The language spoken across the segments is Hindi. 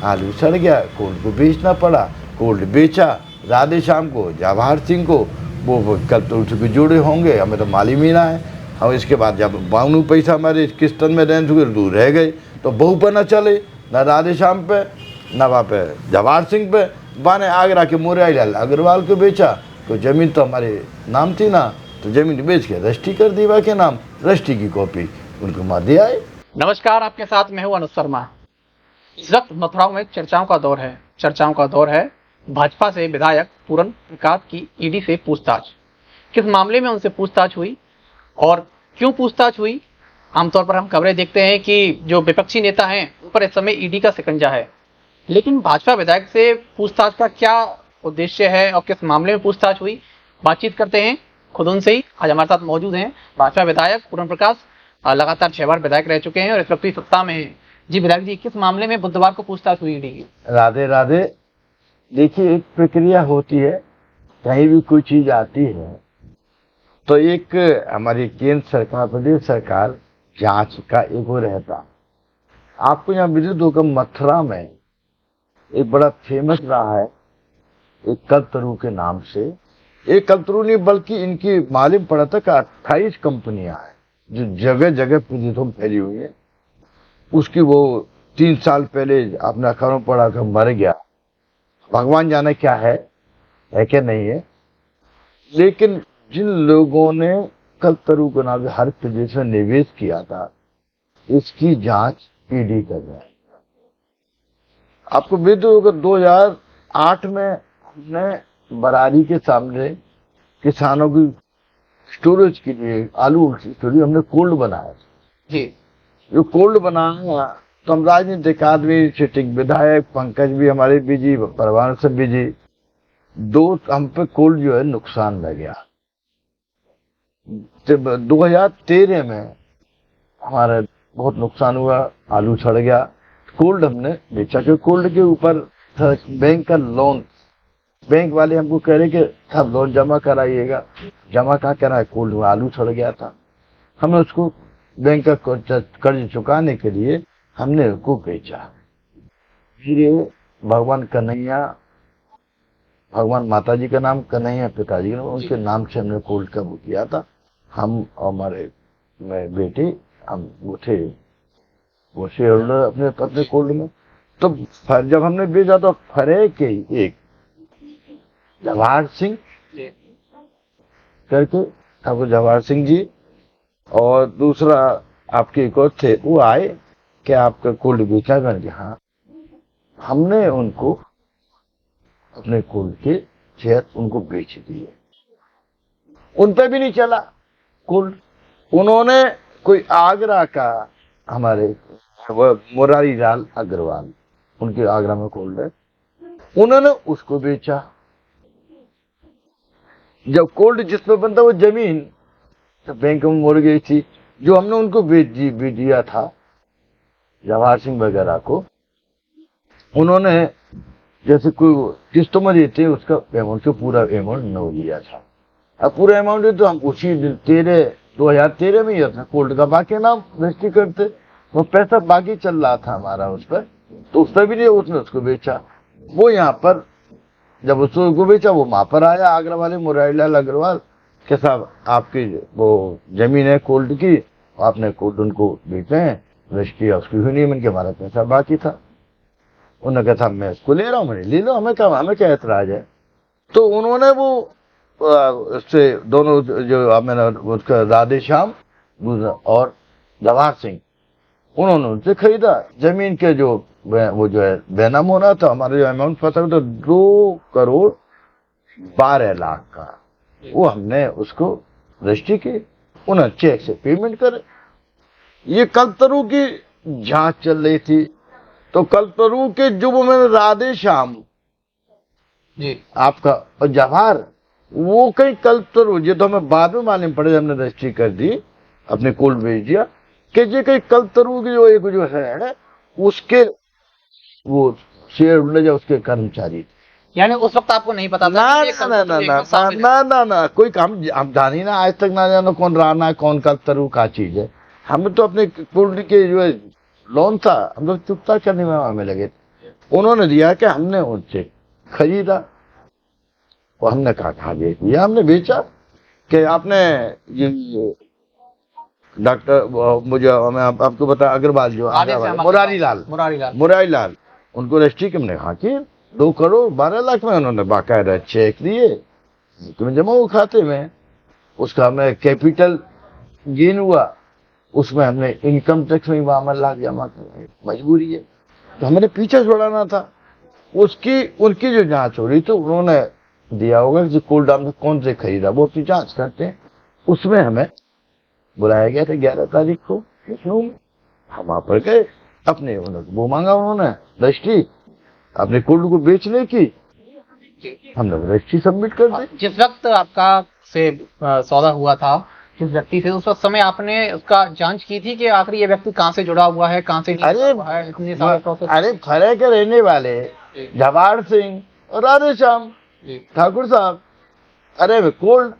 आलू सड़ गया, कोल्ड को बेचना पड़ा, कोल्ड बेचा, राधे श्याम को, जवाहर सिंह को, वो कल तो उसके जुड़े होंगे, हमें तो मालूम ही ना है। हम इसके बाद जब बावनू पैसा हमारे किस्तन में रहने हुए दूर रह गए, तो बहू पर न चले, न राधे श्याम पे, न वहाँ पे जवाहर सिंह पे, बाने आगरा के मोरारीलाल अग्रवाल को बेचा। तो ज़मीन तो हमारे नाम थी ना, तो ज़मीन बेच के रजिस्ट्री कर दी, के नाम रजिस्ट्री की कॉपी उनको मार दिया है। नमस्कार, आपके साथ मैं हूं अनुज शर्मा। इस वक्त मथुराओं में चर्चाओं का दौर है। चर्चाओं का दौर है भाजपा से विधायक पूरन प्रकाश की ईडी से पूछताछ। किस मामले में उनसे पूछताछ हुई और क्यों पूछताछ हुई? आमतौर पर हम खबरें देखते हैं कि जो विपक्षी नेता हैं उन पर इस समय ईडी का शिकंजा है, लेकिन भाजपा विधायक से पूछताछ का क्या उद्देश्य है और किस मामले में पूछताछ हुई, बातचीत करते हैं खुद उनसे ही। आज हमारे साथ मौजूद हैं भाजपा विधायक पूरन प्रकाश, लगातार 6 बार विधायक रह चुके हैं और इस वक्त भी सत्ता में हैं। जी विधायक जी, किस मामले में बुधवार को पूछताछ हुई ईडी की? राधे राधे। देखिए, एक प्रक्रिया होती है, कहीं भी कोई चीज आती है तो एक हमारी केंद्र सरकार, प्रदेश सरकार जांच का एक वो रहता। आपको यहाँ विदित होगा, मथुरा में एक बड़ा फेमस रहा है एक कल्पतरू के नाम से। एक कल्पतरू नहीं बल्कि इनकी मालूम पड़ा था कि 28 कंपनियां हैं जो जगह जगह प्रदेशों में फैली हुई है। उसकी वो 3 साल पहले आपने अखबारों में पढ़ा कि मर गया, भगवान जाने क्या है क्या नहीं है। लेकिन जिन लोगों ने कल्पतरू के नाम से हर प्रदेश में निवेश किया था, इसकी जांच ईडी कर रहा है। आपको विदित होगा 2008 में हमने बरारी के सामने किसानों की स्टोरेज के लिए आलू स्टोरेज हमने कोल्ड बनाया जी। जो कोल्ड बनाया तो हम राजनीतिक आदमी, सिटिंग विधायक पंकज भी हमारे बिजी, परवान से बिजी, दो हम पे कोल्ड जो है नुकसान लग गया। 2013 में हमारा बहुत नुकसान हुआ, आलू सड़ गया, कोल्ड हमने बेचा। कि कोल्ड के ऊपर बैंक का लोन, बैंक वाले हमको कह रहे कि सब लोन जमा कराइएगा, जमा कहाँ करा, कोल्ड में आलू सड़ गया था। हमने उसको बैंक का कर्ज चुकाने के लिए हमने उसको बेचा। फिर भगवान कन्हैया, भगवान माता जी का नाम कन्हैया, पिताजी का नाम, उनके नाम से हमने कोल्ड का वो किया था। हम और हमारे बेटे, हम वो थे वो शेयर होल्डर अपने कोल्ड में। तो जब हमने बेचा तो फरे के एक जवाहर सिंह करके, आपको जवाहर सिंह जी और दूसरा आपके एक और थे, वो आए कि आपका कोल्ड बेचा बन गया। हाँ, हमने उनको अपने कोल्ड के शेयर उनको बेच दिए। उन पे भी नहीं चला कोल्ड। उन्होंने कोई आगरा का, हमारे मोरारीलाल अग्रवाल, उनके आगरा में कोल्ड है, उन्होंने उसको बेचा। जब कोल्ड जिसमें बनता वो जमीन तो बैंक में मुड़ गई थी, जो हमने उनको बेच दिया था जवाहर सिंह वगैरह को। उन्होंने जैसे कोई किस्तों में देते उसका अमाउंट का पूरा अमाउंट न लिया था। अब पूरा अमाउंट तो हम उसी 2013 में ही अपना कोल्ड का बाकी नाम रजिस्ट्री करते, वो पैसा बाकी चल रहा था हमारा उस पर, तो उस पर भी नहीं, उसने उसको बेचा। वो यहाँ पर जब उसको बेचा, वो वहां पर आया आगरा वाले मोरारीलाल अग्रवाल के साहब, आपकी वो जमीन है कोल्ड की, आपने कोल्ड उनको बेचे हैं, रजिस्ट्री उसकी हुई नहीं, मन के हमारा पैसा बाकी था। उन्होंने कहा मैं इसको ले रहा हूँ, मैंने ले लो, हमें क्या ऐतराज है। तो उन्होंने वो उससे दोनों जो मैंने उसका राधे श्याम और जवाहर सिंह, उन्होंने उनसे खरीदा जमीन के जो वो जो है बेनाम होना था। हमारा जो अमाउंट फंसा था 2,12,00,000 का, वो हमने उसको रजिस्ट्री की, उन्हें चेक से पेमेंट करे। ये कल्पतरू की जांच चल रही थी, तो कल्पतरू के जो में राधे श्याम जी आपका और जवाहर, वो कई कल्पतरू जो तो हमें बाद में मालूम पड़े, हमने रजिस्ट्री कर दी, अपने कोल्ड बेच दिया कि ये कई कल्पतरू की जो एक जो है उसके वो शेयर होल्डर या उसके कर्मचारी थे। यानी उस वक्त आपको नहीं पता था? ना कोई काम हम जानी ना, आज तक ना जानो कौन राना कौन कल्पतरू का चीज है। हमें तो अपने कोल्ड के जो लोन था, हम लोग चुकता करने में हमें लगे। उन्होंने दिया कि हमने उनसे खरीदा और हमने कहा दे दिया, हमने बेचा कि आपने ये डॉक्टर मुझे मैं आपको बता अग्रवाल जो मुरारी लाल उनको रजिस्ट्री के हमने कहा कि 2 करोड़ 12 लाख में उन्होंने बाकायदा चेक दिए तुम्हें जमा हुआ खाते में, उसका हमें कैपिटल गेन हुआ, उसमें हमने इनकम टैक्स में 52 लाख जमा करना मजबूरी है, तो हमने पीछे छुड़ाना था। उनकी जो जांच हो रही तो उन्होंने दिया होगा कि कोल्ड ड्राम से कौन से खरीदा, वो अपनी जांच करते हैं। उसमें हमें बुलाया गया था 11 तारीख को लखनऊ में, हम वहां पर गए, अपने वो मांगा उन्होंने रजिस्ट्री अपने कोल्ड को बेचने की, हमने रजिस्ट्री सबमिट कर दी। जिस वक्त आपका से सौदा हुआ था जिस व्यक्ति से, उस वक्त समय आपने उसका जांच की थी कि आखिर ये व्यक्ति कहाँ से जुड़ा हुआ है, कहाँ से नहीं जुड़ा हुआ है, इतने सारे प्रोसेस। अरे खरे के रहने वाले जवाहर सिंह और राधेश्याम ठाकुर साहब, अरे कोल्ड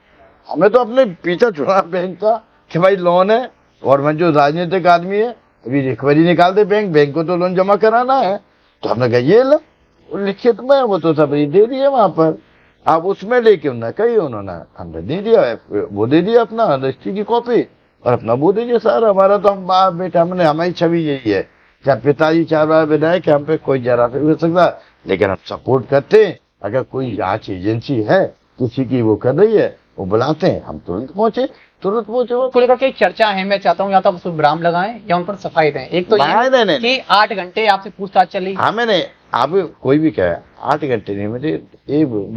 हमें तो अपने पीछा छुड़ा बैंक का कि भाई लोन है, और मैं जो राजनीतिक आदमी है अभी रिकवरी निकाल दे बैंक को तो लोन जमा कराना है, तो हमने कहा ये लो लिखित में, वो तो सब दे दिए वहां पर, आप उसमें लेके उन्होंने कही, उन्होंने हमने दे दिया, वो दे दिया अपना रजिस्ट्री की कॉपी और अपना वो दे दिया सर। हमारा तो हम बाप बेटा हमने हमारी छवि यही है, चाहे पिताजी 4 बार विधायक हम पे कोई जरा फिर हो सकता, लेकिन हम सपोर्ट करते हैं। अगर कोई जांच एजेंसी है किसी की वो कर रही है, वो बुलाते हैं, हम तुरंत पहुंचे को लेकर के चर्चा है। मैं चाहता हूँ या तो आप उस पर विराम लगाएं या उन पर सफाई दें। एक तो ये कि 8 घंटे आपसे पूछताछ चली। हाँ मैंने अब कोई भी कहा 8 घंटे नहीं, मुझे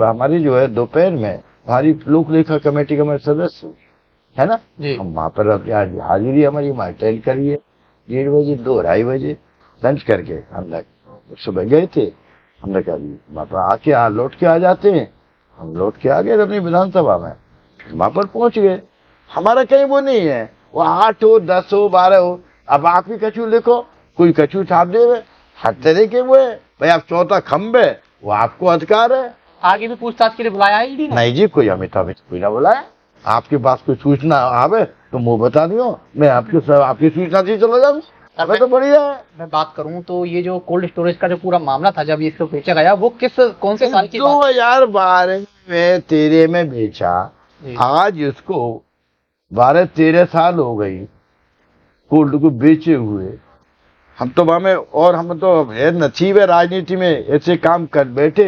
हमारी जो है दोपहर में हमारी लोक लेखा कमेटी का मैं सदस्य है ना, हम वहाँ पर हाजिरी हमारी वहाँ अटेंड करिए 1:30 बजे 2-2:30 बजे लंच करके हम लोग सुबह गए थे। हमने कहा वहाँ पर आके लौट के आ जाते हैं, हम लौट के आ गए अपनी विधानसभा में, वहां पर पहुंच गए। हमारा कहीं वो नहीं है, वो 8 हो 10 हो 12 हो, अब आप ही कछू लिखो, कोई कछू छाप दे, हर तरह के वो है भाई, आप चौथा खम्भ है, वो आपको अधिकार है। आगे भी पूछताछ के लिए बुलाया है ईडी ने? नहीं जी, कोई अमिताभ कोई ना बुलाया। आपके पास कोई सूचना आवे तो मुँह बता दियो, मैं आपकी सूचना से चला जाऊँ, अब तो बढ़िया है। मैं बात करूं तो ये जो कोल्ड स्टोरेज का जो पूरा मामला था जब इसको बेचा गया, वो कौन से साल की 2012 में 13 में बेचा, आज उसको 12-13 साल हो गई कोल्ड को बेचे हुए। हम तो हम तो है नसीब है राजनीति में ऐसे काम कर बैठे,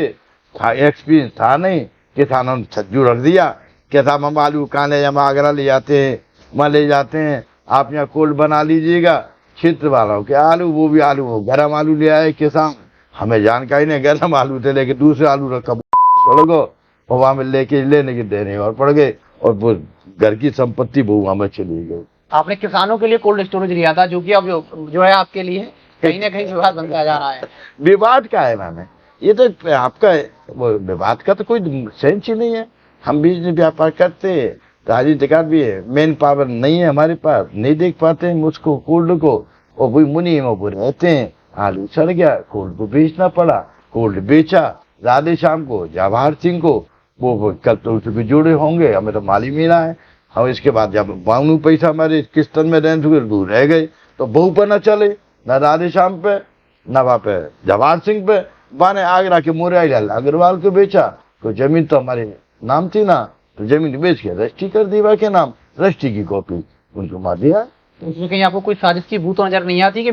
एक्सपीरियंस था नहीं, किसानों ने छज्जू रख दिया कि साहब हम आलू कहाँ ले, हम आगरा ले जाते हैं, वहाँ ले जाते हैं, आप यहाँ कोल्ड बना लीजिएगा। क्षेत्र वालों के आलू, वो भी आलू वो गर्म आलू ले आए किसान, हमें जानकारी नहीं, गर्म आलू थे लेके दूसरे आलू रखा पड़ गो, और वहां में लेने के देने और पड़ गए, और वो घर की संपत्ति वो वहां में चली गई। आपने किसानों के लिए कोल्ड स्टोरेज लिया था, जो कि अब जो है आपके लिए कहीं ना कहीं विवाद बनता जा रहा है। विवाद का है मैंने, ये तो आपका वो विवाद का तो कोई सेंस ही नहीं है। हम बिजनेस व्यापार करते हैं, राजनीतिक भी है, मेन पावर नहीं है हमारे पास, नहीं देख पाते हैं उसको कोल्ड को, और वही मुनीम वो रहते हैं। आलू सड़ गया, कोल्ड को बेचना पड़ा, कोल्ड बेचा राधेश्याम को, जवाहर सिंह को, वो कल तो उसके जुड़े होंगे, हमें तो माल ही मिला है। हम इसके बाद जब 52 पैसा हमारे किस्तन में रेंट हुए दूर रह गए, तो बहू पर न चले, न राधेश्याम पे न वहाँ पे जवाहर सिंह पे, बाने आगरा के मुरारी लाल अग्रवाल को बेचा, तो जमीन तो हमारे नाम थी ना, तो जमीन बेच के रजिस्ट्री कर दी के नाम, रजिस्ट्री की कॉपी उनको मार दिया। उसमें कहीं आपको कोई साजिश की भूत नजर नहीं आती कि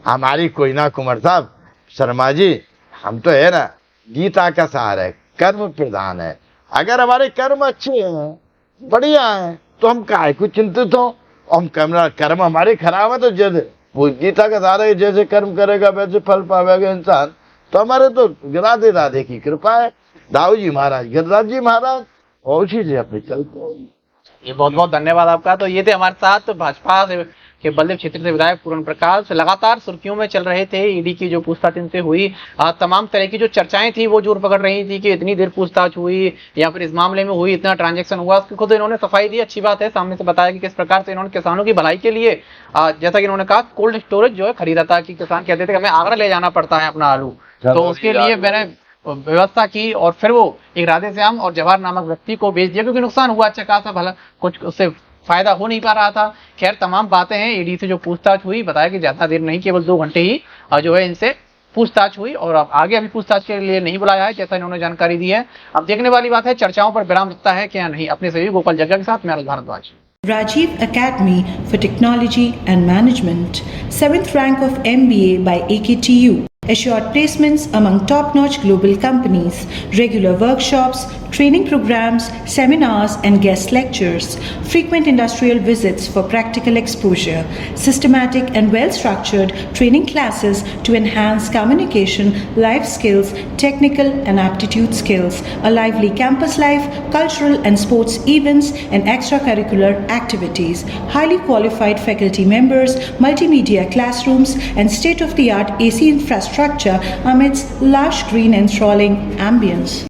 हमारी कोई ना कुमार साहब शर्मा जी, हम तो है ना गीता का सार है, कर्म प्रधान है। अगर हमारे कर्म अच्छे हैं, बढ़िया है, तो हम काहे को चिंतित हो। हम कर्म हमारे खराब है तो जैसे वो गीता का सार है, जैसे कर्म करेगा वैसे फल पावेगा इंसान। तो हमारे तो राधे राधे की कृपा है, दाऊ जी महाराज गिरिराज जी महाराज, और उसी से अपने चलते हैं। ये बहुत बहुत धन्यवाद आपका। तो ये थे हमारे साथ भाजपा के बल्लभ क्षेत्र से विधायक पूर्ण प्रकाश। लगातार सुर्खियों में चल रहे थे ईडी की जो पूछताछ इनसे हुई, तमाम तरह की जो चर्चाएं थी वो जोर पकड़ रही थी कि इतनी देर पूछताछ हुई या फिर इस मामले में हुई, इतना ट्रांजैक्शन हुआ। उसकी खुद इन्होंने सफाई दी, अच्छी बात है, सामने से बताया कि किस प्रकार से इन्होंने किसानों की भलाई के लिए, जैसा कि इन्होंने कहा, कोल्ड स्टोरेज जो है खरीदा था कि किसान कहते थे हमें आगरा ले जाना पड़ता है अपना आलू, तो उसके लिए मैंने व्यवस्था की और फिर वो एक राधेश्याम और जवाहर नामक व्यक्ति को बेच दिया, क्योंकि नुकसान हुआ अच्छा खासा, भला कुछ उससे फायदा हो नहीं पा रहा था। खैर तमाम बातें हैं, ईडी से जो पूछताछ हुई बताया कि ज्यादा देर नहीं, केवल 2 घंटे ही जो है इनसे पूछताछ हुई और अब आगे अभी पूछताछ के लिए नहीं बुलाया है, जैसा इन्होंने जानकारी दी है। अब देखने वाली बात है चर्चाओं पर विराम लगता है कि या नहीं। अपने सहयोगी गोपाल जग्गा के साथ मैं आनंद Bhardwaj. Rajiv Academy for Technology and Management, 7th rank of MBA by AKTU, assured placements among top-notch global companies, regular workshops, training programs, seminars and guest lectures, frequent industrial visits for practical exposure, systematic and well-structured training classes to enhance communication, life skills, technical and aptitude skills, a lively campus life, cultural and sports events and extracurricular activities, highly qualified faculty members, multimedia classrooms and state-of-the-art AC infrastructure amidst lush green enthralling ambience.